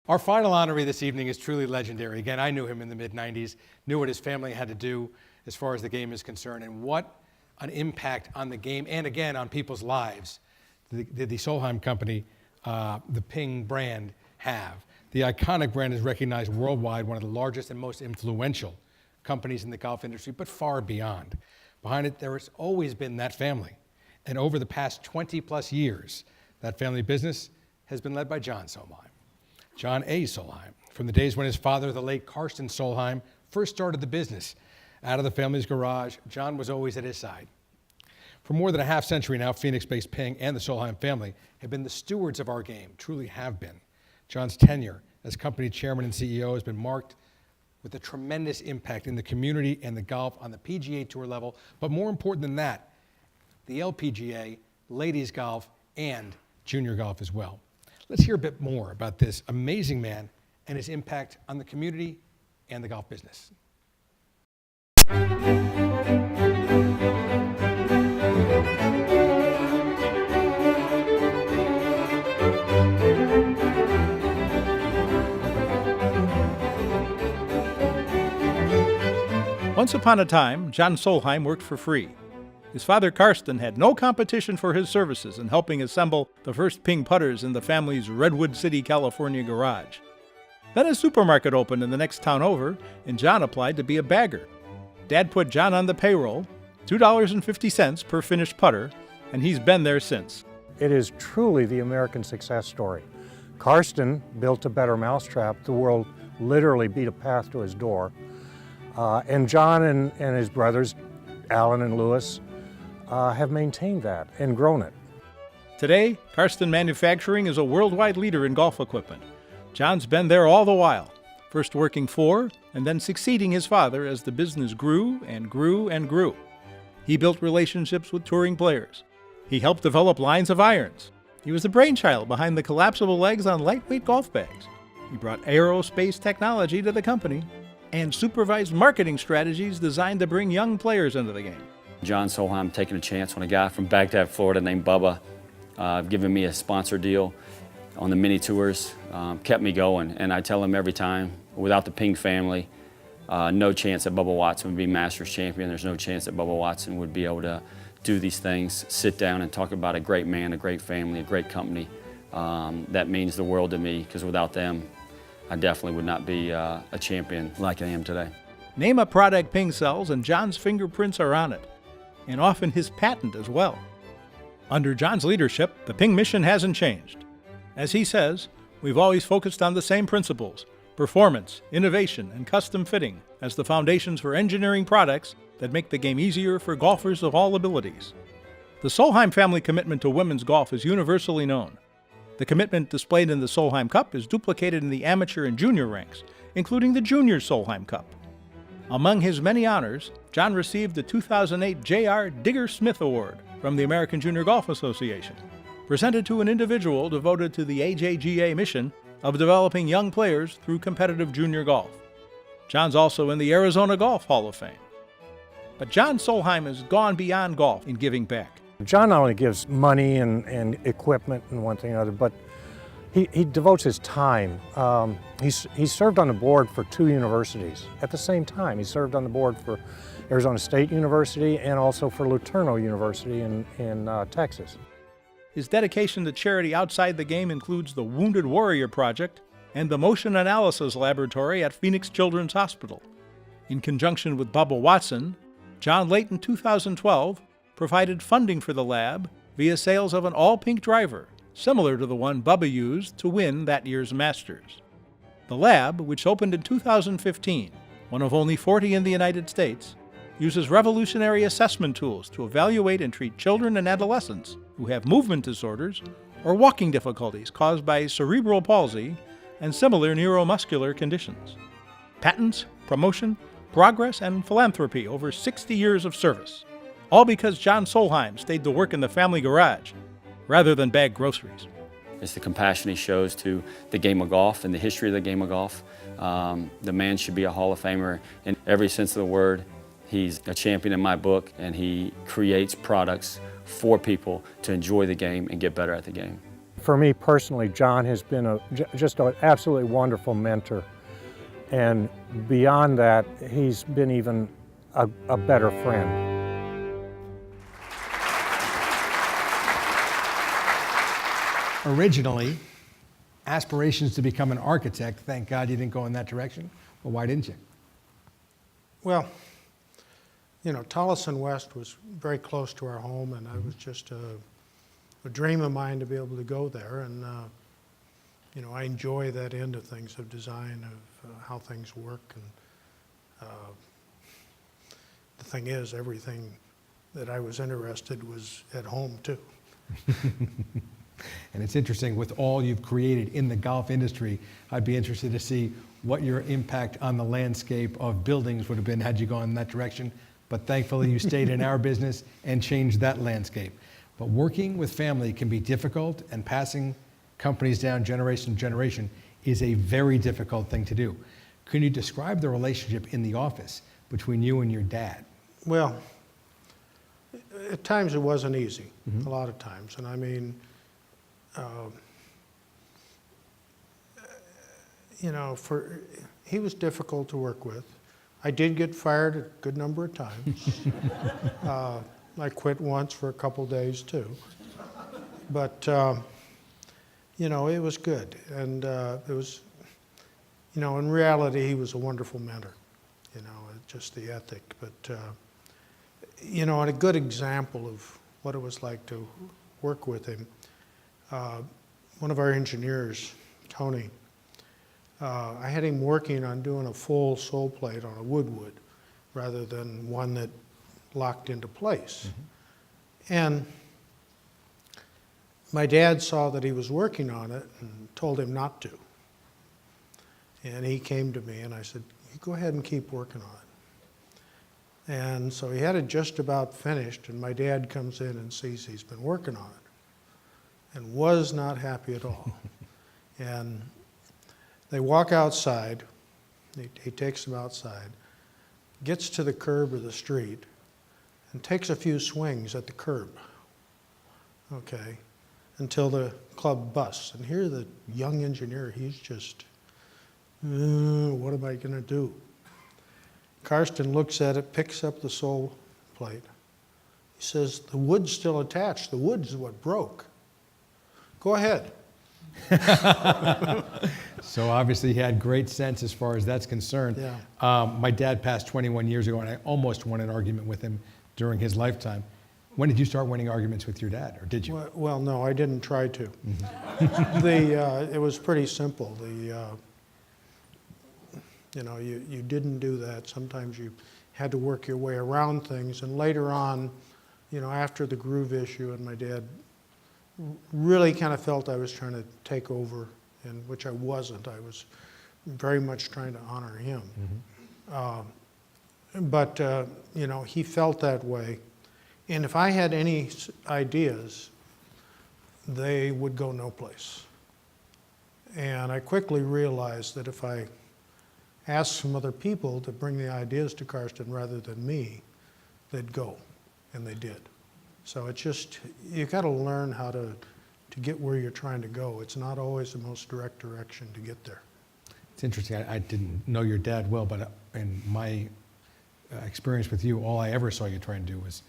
Our final honoree this evening is truly legendary. Again, I knew him in the mid-90s, knew what his family had to do as far as the game is concerned, and what an impact on the game and, again, on people's lives did the Solheim company, the Ping brand, have. The iconic brand is recognized worldwide, one of the largest and most influential companies in the golf industry, but far beyond. Behind it, there has always been that family. And over the past 20-plus years, that family business has been led by John Solheim. John A. Solheim, from the days when his father, the late Karsten Solheim, first started the business. Out of the family's garage, John was always at his side. For more than a half century now, Phoenix-based Ping and the Solheim family have been the stewards of our game, truly have been. John's tenure as company chairman and CEO has been marked with a tremendous impact in the community and the golf on the PGA Tour level, but more important than that, the LPGA, ladies golf, and junior golf as well. Let's hear a bit more about this amazing man and his impact on the community and the golf business. Once upon a time, John Solheim worked for free. His father, Karsten, had no competition for his services in helping assemble the first Ping putters in the family's Redwood City, California garage. Then a supermarket opened in the next town over, and John applied to be a bagger. Dad put John on the payroll, $2.50 per finished putter, and he's been there since. It is truly the American success story. Karsten built a better mousetrap. The world literally beat a path to his door. And John and his brothers, Alan and Lewis, have maintained that and grown it. Today, Karsten Manufacturing is a worldwide leader in golf equipment. John's been there all the while, first working for and then succeeding his father as the business grew and grew and grew. He built relationships with touring players. He helped develop lines of irons. He was the brainchild behind the collapsible legs on lightweight golf bags. He brought aerospace technology to the company and supervised marketing strategies designed to bring young players into the game. John Solheim taking a chance on a guy from Baghdad, Florida named Bubba, giving me a sponsor deal on the mini tours, kept me going. And I tell him every time, without the Ping family, no chance that Bubba Watson would be Masters champion. There's no chance that Bubba Watson would be able to do these things, sit down and talk about a great man, a great family, a great company. That means the world to me, because without them, I definitely would not be a champion like I am today. Name a product Ping sells and John's fingerprints are on it, and often his patent as well. Under John's leadership, the Ping mission hasn't changed. As he says, we've always focused on the same principles: performance, innovation, and custom fitting as the foundations for engineering products that make the game easier for golfers of all abilities. The Solheim family commitment to women's golf is universally known. The commitment displayed in the Solheim Cup is duplicated in the amateur and junior ranks, including the Junior Solheim Cup. Among his many honors, John received the 2008 J.R. Digger Smith Award from the American Junior Golf Association, presented to an individual devoted to the AJGA mission of developing young players through competitive junior golf. John's also in the Arizona Golf Hall of Fame. But John Solheim has gone beyond golf in giving back. John not only gives money and equipment and one thing or another, but he devotes his time. He served on the board for 2 universities at the same time. He served on the board for Arizona State University and also for Luterno University in Texas. His dedication to charity outside the game includes the Wounded Warrior Project and the Motion Analysis Laboratory at Phoenix Children's Hospital. In conjunction with Bubba Watson, John, late in 2012, provided funding for the lab via sales of an all-pink driver, similar to the one Bubba used to win that year's Masters. The lab, which opened in 2015, one of only 40 in the United States, uses revolutionary assessment tools to evaluate and treat children and adolescents who have movement disorders or walking difficulties caused by cerebral palsy and similar neuromuscular conditions. Patents, promotion, progress, and philanthropy over 60 years of service. All because John Solheim stayed to work in the family garage rather than bag groceries. It's the compassion he shows to the game of golf and the history of the game of golf. The man should be a Hall of Famer in every sense of the word. He's a champion in my book, and he creates products for people to enjoy the game and get better at the game. For me personally, John has been just an absolutely wonderful mentor. And beyond that, he's been even a better friend. Originally, aspirations to become an architect. Thank God you didn't go in that direction. Well, why didn't you? Well, you know, Tolleson West was very close to our home, and it was just a dream of mine to be able to go there. And, you know, I enjoy that end of things, of design, of how things work. And the thing is, everything that I was interested was at home, too. And it's interesting, with all you've created in the golf industry, I'd be interested to see what your impact on the landscape of buildings would have been had you gone in that direction. But thankfully, you stayed in our business and changed that landscape. But working with family can be difficult, and passing companies down generation to generation is a very difficult thing to do. Can you describe the relationship in the office between you and your dad? Well, at times it wasn't easy, a lot of times. And I mean, you know, he was difficult to work with. I did get fired a good number of times. I quit once for a couple days too. But, you know, it was good. And it was, you know, in reality, he was a wonderful mentor, you know, just the ethic. But, you know, and a good example of what it was like to work with him, one of our engineers, Tony, I had him working on doing a full sole plate on a wood rather than one that locked into place. And my dad saw that he was working on it and told him not to. And he came to me and I said, "You go ahead and keep working on it." And so he had it just about finished, and my dad comes in and sees he's been working on it and was not happy at all. And they walk outside, he takes them outside, gets to the curb of the street, and takes a few swings at the curb, okay, until the club busts. And here the young engineer, he's just, what am I gonna do? Karsten looks at it, picks up the sole plate. He says, "The wood's still attached. The wood's what broke. Go ahead." So obviously he had great sense as far as that's concerned. Yeah. My dad passed 21 years ago, and I almost won an argument with him during his lifetime. When did you start winning arguments with your dad, or did you? Well, no, I didn't try to. It was pretty simple. You know, you didn't do that. Sometimes you had to work your way around things. And later on, you know, after the groove issue, and my dad really kind of felt I was trying to take over, and which I wasn't. I was very much trying to honor him. But you know, he felt that way. And if I had any ideas, they would go no place. And I quickly realized that if I asked some other people to bring the ideas to Karsten rather than me, they'd go, and they did. So it's just, you got to learn how to get where you're trying to go. It's not always the most direct direction to get there. It's interesting. I didn't know your dad well, but in my experience with you, all I ever saw you trying to do was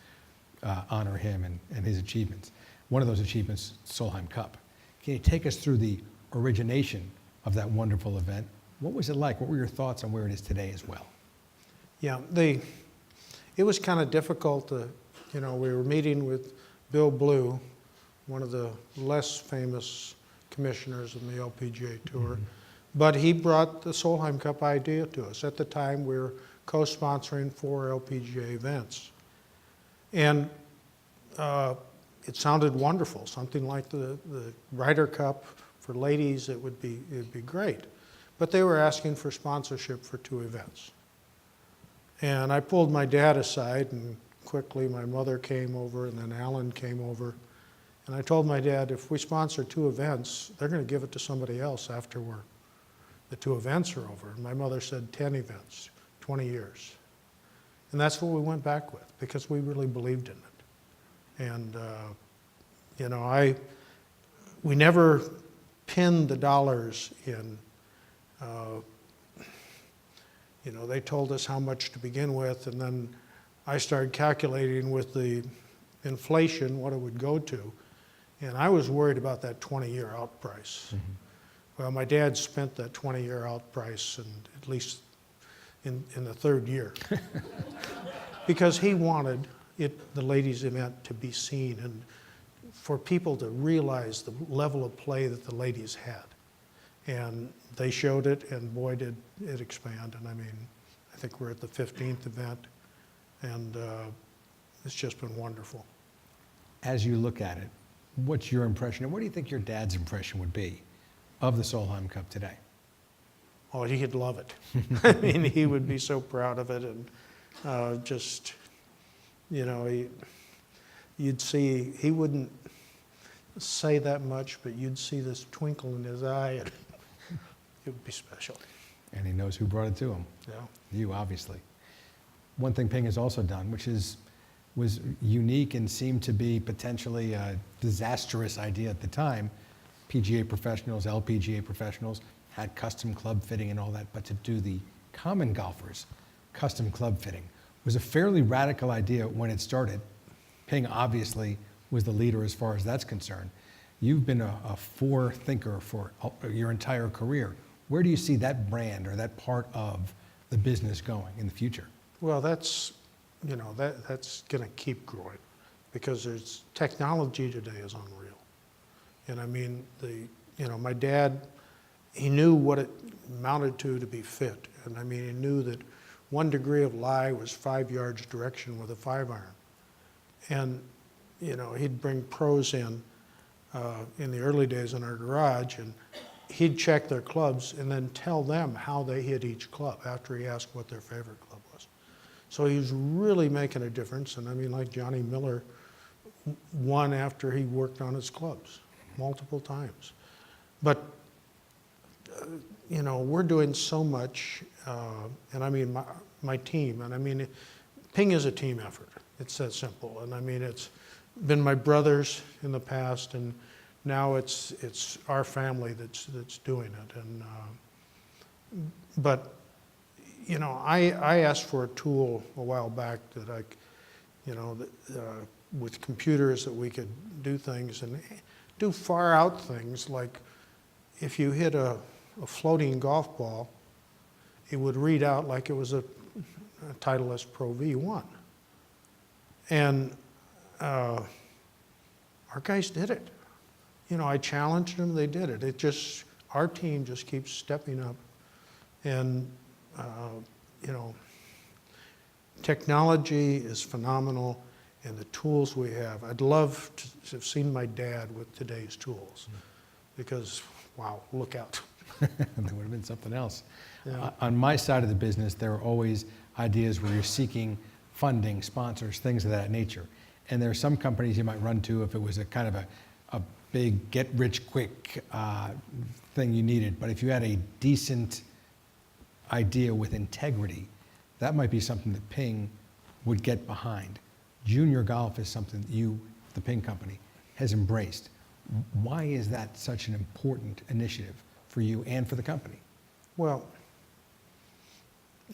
honor him and his achievements. One of those achievements, Solheim Cup. Can you take us through the origination of that wonderful event? What was it like? What were your thoughts on where it is today as well? Yeah, it was kind of difficult to, you know, we were meeting with Bill Blue, one of the less famous commissioners in the LPGA Tour, but he brought the Solheim Cup idea to us. At the time, we were co-sponsoring 4 LPGA events. And it sounded wonderful, something like the Ryder Cup for ladies. It'd be great. But they were asking for sponsorship for 2 events. And I pulled my dad aside, and quickly my mother came over, and then Alan came over. And I told my dad, if we sponsor 2 events, they're going to give it to somebody else after the 2 events are over. And my mother said 10 events, 20 years. And that's what we went back with, because we really believed in it. And, you know, we never pinned the dollars in. You know, they told us how much to begin with, and then I started calculating with the inflation what it would go to. And I was worried about that 20-year out price. Mm-hmm. Well, my dad spent that 20-year out price, and at least in the third year, because he wanted the ladies' event to be seen and for people to realize the level of play that the ladies had. And they showed it, and boy, did it expand. And I mean, I think we're at the 15th event, and it's just been wonderful. As you look at it, what's your impression, and what do you think your dad's impression would be of the Solheim Cup today? Oh, he'd love it. I mean, he would be so proud of it, and just, you know, you'd see, he wouldn't say that much, but you'd see this twinkle in his eye, and it would be special. And he knows who brought it to him. Yeah. You, obviously. One thing Ping has also done, which was unique and seemed to be potentially a disastrous idea at the time, PGA professionals, LPGA professionals, had custom club fitting and all that, but to do the common golfers custom club fitting was a fairly radical idea when it started. Ping obviously was the leader as far as that's concerned. You've been a forethinker for your entire career. Where do you see that brand or that part of the business going in the future? Well, that's, you know, that's going to keep growing, because there's technology today is unreal. And I mean, you know, my dad, he knew what it amounted to be fit. And I mean, he knew that 1 degree of lie was 5 yards direction with a 5-iron. And, you know, he'd bring pros in the early days in our garage, and he'd check their clubs and then tell them how they hit each club after he asked what their favorite club was. So he was really making a difference. And I mean, like Johnny Miller won after he worked on his clubs multiple times. But you know, we're doing so much, and I mean, my team, and I mean, Ping is a team effort. It's that simple. And I mean, it's been my brothers in the past, and now it's our family that's doing it. And but you know, I asked for a tool a while back that you know, with computers that we could do things and do far out things, like if you hit a floating golf ball, it would read out like it was a Titleist Pro V1. And our guys did it. You know, I challenged them, they did it. It just, our team just keeps stepping up. And, you know, technology is phenomenal, and the tools we have. I'd love to have seen my dad with today's tools, because, wow, look out. There would have been something else. Yeah. On my side of the business, there are always ideas where you're seeking funding, sponsors, things of that nature. And there are some companies you might run to if it was a kind of a big get-rich-quick thing you needed. But if you had a decent idea with integrity, that might be something that Ping would get behind. Junior golf is something that you, the Ping Company, has embraced. Why is that such an important initiative for you and for the company? Well,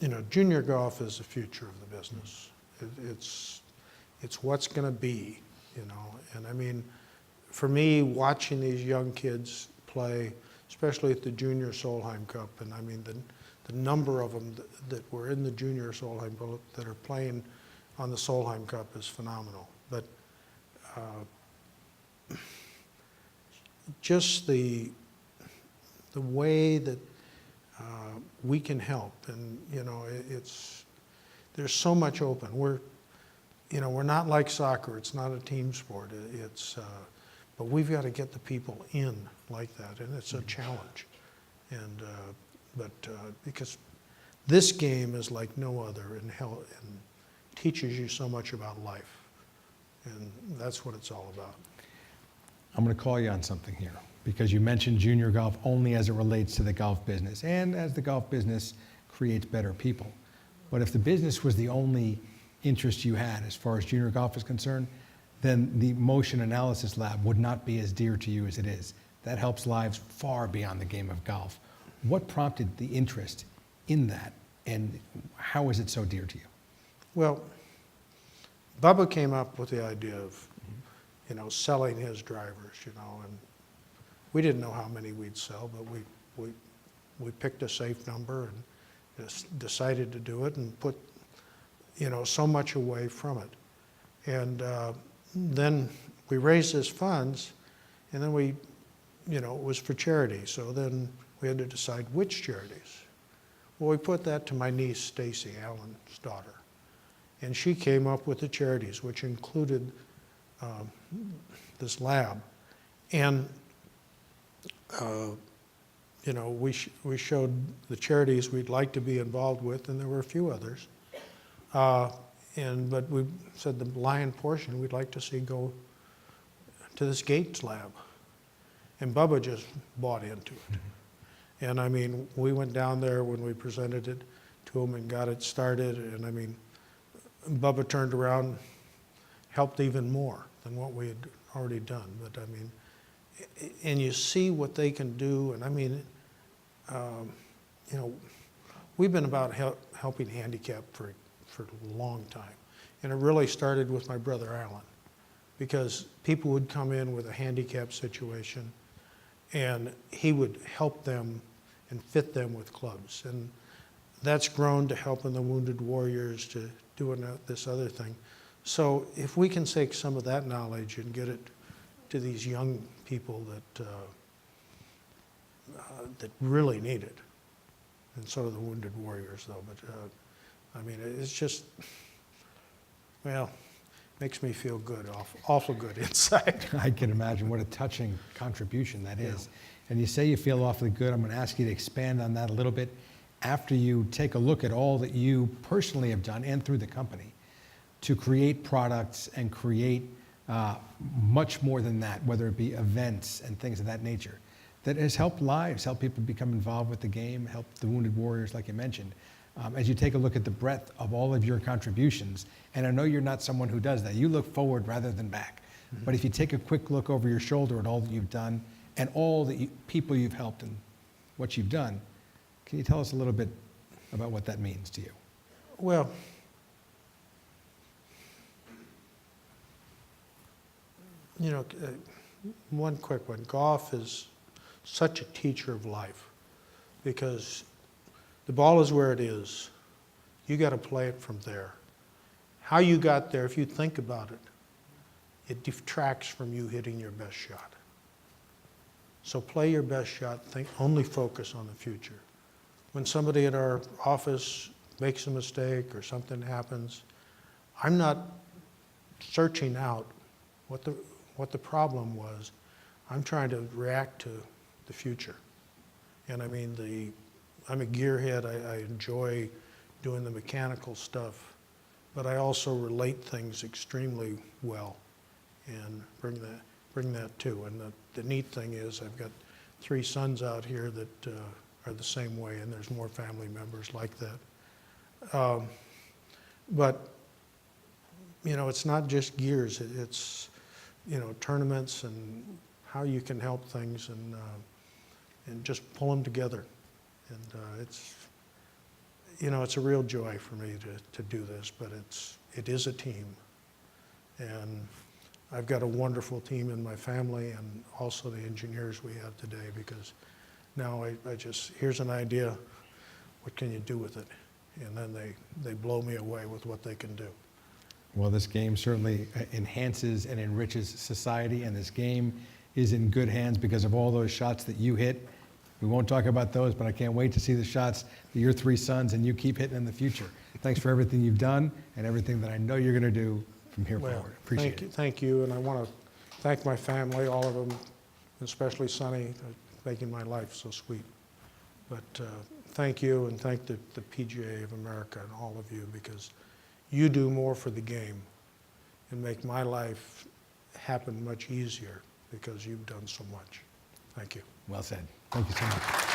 you know, junior golf is the future of the business. It's what's going to be, you know. And I mean, for me, watching these young kids play, especially at the Junior Solheim Cup, and I mean, the number of them that were in the Junior Solheim Cup that are playing on the Solheim Cup is phenomenal. But just the way that we can help, and you know, there's so much open. We're not like soccer. It's not a team sport. But we've got to get the people in like that, and it's a challenge. And because this game is like no other, and teaches you so much about life, and that's what it's all about. I'm going to call you on something here, because you mentioned junior golf only as it relates to the golf business, and as the golf business creates better people. But if the business was the only interest you had as far as junior golf is concerned, then the motion analysis lab would not be as dear to you as it is. That helps lives far beyond the game of golf. What prompted the interest in that, and how is it so dear to you? Well, Bubba came up with the idea of, selling his drivers, and we didn't know how many we'd sell, but we picked a safe number and just decided to do it and put, so much away from it. And then we raised his funds, and then it was for charity. So then we had to decide which charities. Well, we put that to my niece, Stacy, Alan's daughter. And she came up with the charities, which included this lab. And, we showed the charities we'd like to be involved with, and there were a few others. But we said the lion portion we'd like to see go to this Gates lab. And Bubba just bought into it. And I mean, we went down there when we presented it to him and got it started. And I mean, Bubba turned around, helped even more than what we had already done. But I mean, and you see what they can do. And I mean, we've been about helping handicapped for a long time. And it really started with my brother Alan, because people would come in with a handicap situation and he would help them and fit them with clubs. And that's grown to helping the Wounded Warriors, to doing this other thing. So if we can take some of that knowledge and get it to these young people that really need it, and so do the Wounded Warriors though, but I mean, it's just, well, makes me feel good, awful good inside. I can imagine what a touching contribution that is. And you say you feel awfully good. I'm going to ask you to expand on that a little bit after you take a look at all that you personally have done and through the company to create products and create much more than that, whether it be events and things of that nature, that has helped lives, helped people become involved with the game, helped the Wounded Warriors, like you mentioned. As you take a look at the breadth of all of your contributions, and I know you're not someone who does that. You look forward rather than back. Mm-hmm. But if you take a quick look over your shoulder at all that you've done and all the people you've helped and what you've done, can you tell us a little bit about what that means to you? Well, one quick one. Golf is such a teacher of life, because the ball is where it is. You got to play it from there. How you got there, if you think about it, it detracts from you hitting your best shot. So play your best shot, only focus on the future. When somebody at our office makes a mistake or something happens, I'm not searching out what the problem was. I'm trying to react to the future. And I mean, I'm a gearhead. I enjoy doing the mechanical stuff, but I also relate things extremely well and bring that too. And the neat thing is I've got 3 sons out here that are the same way, and there's more family members like that. But it's not just gears. It's tournaments and how you can help things and just pull them together. And it's a real joy for me to do this, but it is a team. And I've got a wonderful team in my family, and also the engineers we have today, because now here's an idea, what can you do with it? And then they blow me away with what they can do. Well, this game certainly enhances and enriches society, and this game is in good hands because of all those shots that you hit. We won't talk about those, but I can't wait to see the shots that your 3 sons and you keep hitting in the future. Thanks for everything you've done and everything that I know you're going to do from here forward. Appreciate it. Thank you, and I want to thank my family, all of them, especially Sonny, for making my life so sweet. But thank you, and thank the PGA of America and all of you, because you do more for the game and make my life happen much easier because you've done so much. Thank you. Well said. Thank you so much.